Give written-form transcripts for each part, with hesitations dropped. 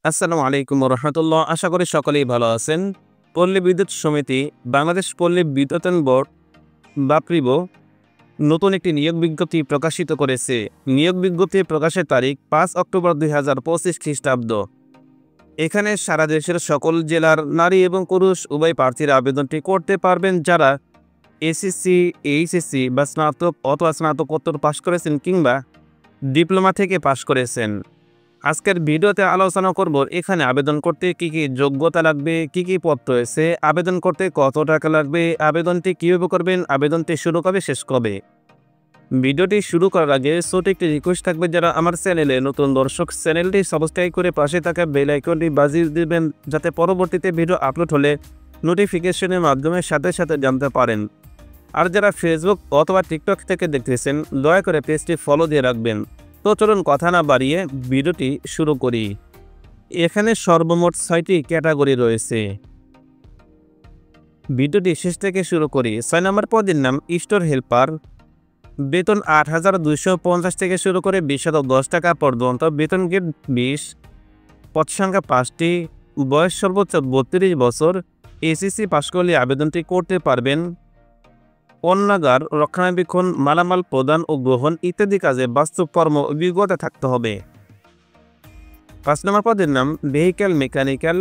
আসসালামু আলাইকুম রহমতুল্লাহ। আশা করি সকলেই ভালো আছেন। পল্লী বিদ্যুৎ সমিতি, বাংলাদেশ পল্লী বিদ্যুতায়ন বোর্ড বা প্রিবো নতুন একটি নিয়োগ বিজ্ঞপ্তি প্রকাশিত করেছে। নিয়োগ বিজ্ঞপ্তি প্রকাশের তারিখ 5 অক্টোবর 2025 খ্রিস্টাব্দ। এখানে সারা দেশের সকল জেলার নারী এবং পুরুষ উভয় প্রার্থীরা আবেদনটি করতে পারবেন, যারা এসএসসি, এইচএসসি বা স্নাতক অথবা স্নাতকোত্তর পাশ করেছেন কিংবা ডিপ্লোমা থেকে পাশ করেছেন। আজকের ভিডিওতে আলোচনা করব এখানে আবেদন করতে কি কি যোগ্যতা লাগবে, কি কি পদ রয়েছে, আবেদন করতে কত টাকা লাগবে, আবেদনটি কীভাবে করবেন, আবেদনটি শুরু কবে শেষ কবে। ভিডিওটি শুরু করার আগে ছোট একটি রিকোয়েস্ট থাকবে, যারা আমার চ্যানেলে নতুন দর্শক, চ্যানেলটি সাবস্ক্রাইব করে পাশে থাকা বেল আইকনটি বাজিয়ে দিবেন, যাতে পরবর্তীতে ভিডিও আপলোড হলে নোটিফিকেশনের মাধ্যমে সাথে সাথে জানতে পারেন। আর যারা ফেসবুক অথবা টিকটক থেকে দেখতেছেন, দয়া করে পেজটি ফলো দিয়ে রাখবেন। তো চলুন কথা না বাড়িয়ে ভিডিওটি শুরু করি। এখানে সর্বমোট 6টি ক্যাটাগরি রয়েছে। ভিডিওটি শেষ থেকে শুরু করি। 6 নম্বর পদের নাম স্টোর হেল্পার। বেতন 8,250 থেকে শুরু করে 20,010 টাকা পর্যন্ত। বেতন গ্রেড 20। পদ সংখ্যা 5টি। বয়স সর্বোচ্চ 32 বছর। এসএসসি পাশ করলে আবেদনটি করতে পারবেন। অন্নাগার, রক্ষণাবেক্ষণ, মালামাল প্রদান ও গ্রহণ ইত্যাদি কাজে বাস্তব কর্ম অভিজ্ঞতা থাকতে হবে। 5 নম্বর পদের নাম ভেহিক্যাল মেকানিক্যাল।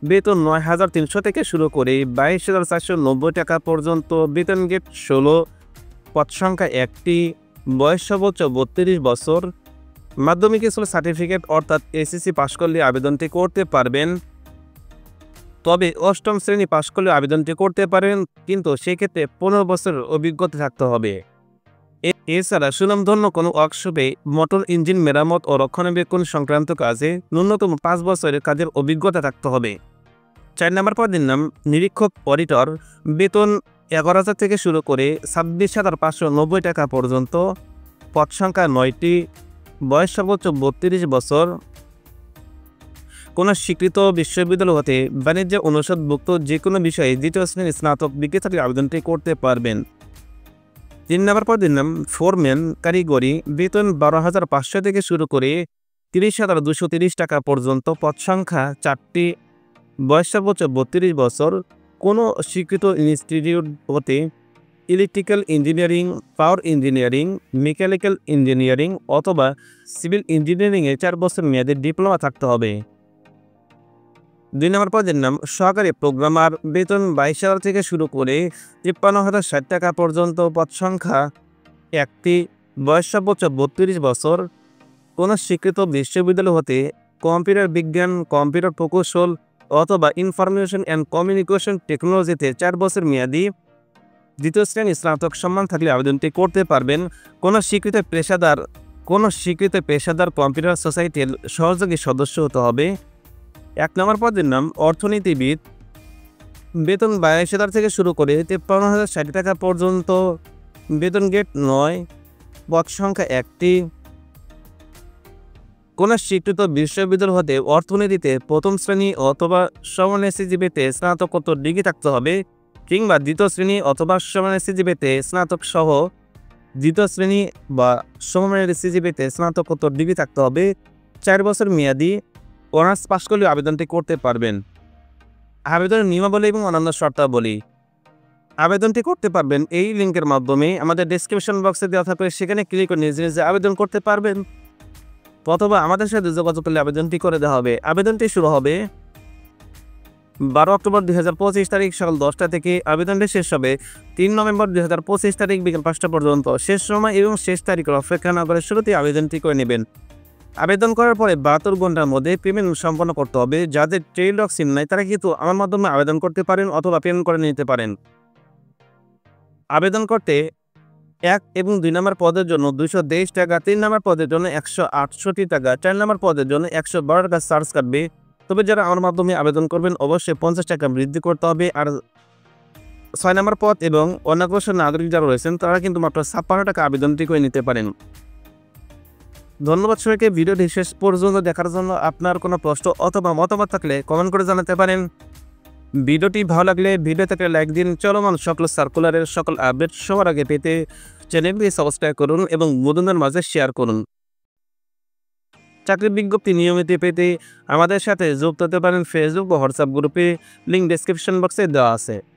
বেতন 9,300 থেকে শুরু করে 22,490 টাকা পর্যন্ত। বেতন গ্রেড 16। পদ সংখ্যা 1টি। বয়স সর্বোচ্চ 32 বছর। মাধ্যমিক স্কুল সার্টিফিকেট অর্থাৎ এসএসসি পাশ করলে আবেদনটি করতে পারবেন। তবে 8ম শ্রেণী পাশ করলে আবেদনটি করতে পারেন, কিন্তু সেক্ষেত্রে 15 বছরের অভিজ্ঞতা থাকতে হবে। এছাড়া সুনামধন্য কোনো ওয়ার্কশপে মোটর ইঞ্জিন মেরামত ও রক্ষণাবেক্ষণ সংক্রান্ত কাজে ন্যূনতম 5 বছরের কাজের অভিজ্ঞতা থাকতে হবে। 4 নম্বর পদের নাম নিরীক্ষক অডিটর। বেতন 11,000 থেকে শুরু করে 26,590 টাকা পর্যন্ত। পদ সংখ্যা 9টি। বয়স সর্বোচ্চ 32 বছর। কোনো স্বীকৃত বিশ্ববিদ্যালয় হতে বাণিজ্য অনুষদভুক্ত যে কোনো বিষয়ে 2য় শ্রেণীর স্নাতক ডিগ্রি থাকলে আবেদনটি করতে পারবেন। 3 নম্বর পদের নাম ফোরম্যান কারিগরি। বেতন 12,500 থেকে শুরু করে 30,230 টাকা পর্যন্ত। পদ সংখ্যা 4টি। বয়স সর্বোচ্চ 32 বছর। কোনো স্বীকৃত ইনস্টিটিউট হতে ইলেকট্রিক্যাল ইঞ্জিনিয়ারিং, পাওয়ার ইঞ্জিনিয়ারিং, মেকানিক্যাল ইঞ্জিনিয়ারিং অথবা সিভিল ইঞ্জিনিয়ারিংয়ে 4 বছর মেয়াদী ডিপ্লোমা থাকতে হবে। 2 নম্বর পদের নাম সহকারী প্রোগ্রামার। বেতন 22,000 থেকে শুরু করে 53,060 টাকা পর্যন্ত। পদ সংখ্যা 1টি। বয়স সর্বোচ্চ 32 বছর। কোনো স্বীকৃত বিশ্ববিদ্যালয় হতে কম্পিউটার বিজ্ঞান, কম্পিউটার প্রকৌশল অথবা ইনফরমেশন অ্যান্ড কমিউনিকেশন টেকনোলজিতে 4 বছর মেয়াদী 2য় শ্রেণী স্নাতক সম্মান থাকলে আবেদনটি করতে পারবেন। কোনো স্বীকৃত পেশাদার কম্পিউটার সোসাইটির সহযোগী সদস্য হতে হবে। 1 নম্বর পদের নাম অর্থনীতিবিদ। বেতন 22,000 থেকে শুরু করে 53,060 টাকা পর্যন্ত। বেতন গ্রেড 9। পদ সংখ্যা 1টি। কোনো স্বীকৃত বিশ্ববিদ্যালয় হতে অর্থনীতিতে 1ম শ্রেণী অথবা সমান এসএসসিতে স্নাতকোত্তর ডিগ্রি থাকতে হবে, কিংবা 2য় শ্রেণী অথবা সমান এসএসসিতে স্নাতক সহ 2য় শ্রেণী বা সমমানের এসএসসিতে স্নাতকোত্তর ডিগ্রি থাকতে হবে। 4 বছর মেয়াদী। অনার্স পাশ করলে আবেদনটি করতে পারবেন। আবেদনের নিয়মাবলী এবং অন্যান্য শর্তাবলী। আবেদনটি করতে পারবেন এই লিঙ্কের মাধ্যমে, আমাদের ডেসক্রিপশন বক্সে দেওয়া থাকবে, সেখানে ক্লিক করে নিজে নিজে আবেদন করতে পারবেন, অথবা আমাদের সাথে যোগাযোগ করলে আবেদনটি করে দেওয়া হবে। আবেদনটি শুরু হবে 12 অক্টোবর 2025 তারিখ সকাল 10টা থেকে। আবেদনটি শেষ হবে 3 নভেম্বর 2025 তারিখ বিকেল 5টা পর্যন্ত। শেষ সময় এবং শেষ তারিখের অপেক্ষা না করে শুরুতেই আবেদনটি করে নেবেন। আবেদন করার পরে 72 ঘন্টার মধ্যে পেমেন্ট সম্পন্ন করতে হবে। যাদের টেলিটক সিম নাই তারা কিন্তু আমার মাধ্যমে আবেদন করতে পারেন অথবা পেমেন্ট করে নিতে পারেন। আবেদন করতে 1 এবং 2 নম্বর পদের জন্য 223 টাকা, 3 নম্বর পদের জন্য 168 টাকা, 4 নম্বর পদের জন্য 112 টাকা চার্জ কাটবে। তবে যারা আমার মাধ্যমে আবেদন করবেন অবশ্যই 50 টাকা বৃদ্ধি করতে হবে। আর 6 নম্বর পদ এবং অনগ্রসর নাগরিক যারা রয়েছেন তারা কিন্তু মাত্র 56 টাকা আবেদনটি করে নিতে পারেন। ধন্যবাদ সবাইকে ভিডিওটি শেষ পর্যন্ত দেখার জন্য। আপনার কোনো প্রশ্ন অথবা মতামত থাকলে কমেন্ট করে জানাতে পারেন। ভিডিওটি ভালো লাগলে ভিডিওতে লাইক দিন। চলমান সকল সার্কুলারের সকল আপডেট সবার আগে পেতে চ্যানেলটি সাবস্ক্রাইব করুন এবং বন্ধুদের মাঝে শেয়ার করুন। চাকরির বিজ্ঞপ্তি নিয়মিত পেতে আমাদের সাথে যুক্ত হতে পারেন ফেসবুক বা হোয়াটসঅ্যাপ গ্রুপে, লিঙ্ক ডেসক্রিপশন বক্সে দেওয়া আছে।